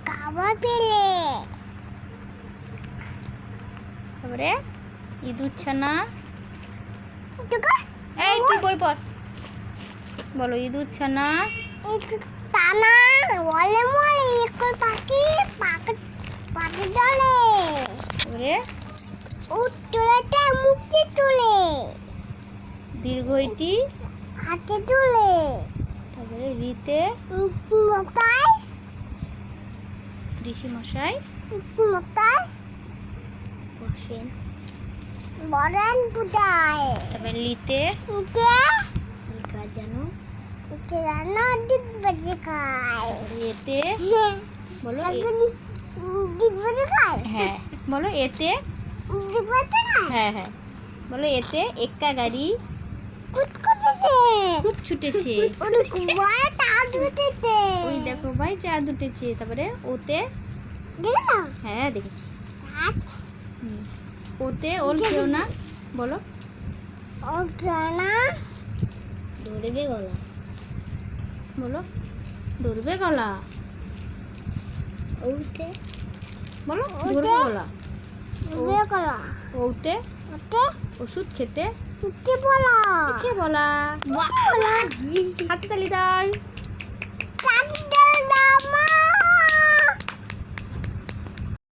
খাবার পেলে তারপরে ইঁদুর ছানা। এই তুই বই পড়। বলো ইঁদুর ছানা। টানা বলে মরে একল পাখি পাখি চলে তারপরে উঠতে মুখে তুলে দীর্ঘ ইটি হাতে তুলে তারপরে রিতে মতায় ঋষি মশাই মতায় বসেন। বরেন পূজায় তারপরে লিতে উঠে কাজ জানো। উঠে রান্না ডিপ বাজে খায় এতে বলো ডিপ বাজে খায় হ্যাঁ বলো এতে ডিপ বাজে খায় হ্যাঁ হ্যাঁ বলো এতে এক্কা গাড়ি কুতকুতেছে খুব ছুটেছে। ওরে কুয়ায় তার দুটেছে ওই দেখো ভাই চাঁদ উঠেছে। তারপরে ওতে দেখো হ্যাঁ দেখেছি। হাত হুম। ওতে ওল খেও না বলো। ও গানা ধরবে গলা বলো ধরবে গলা। ওতে বলো ওতে? ধরবে গলা। উবে কলা ওতে ওতে ওষুধ খেতে উঠে বলা ইচ্ছে বলা। বলা হাতে তালি দাও।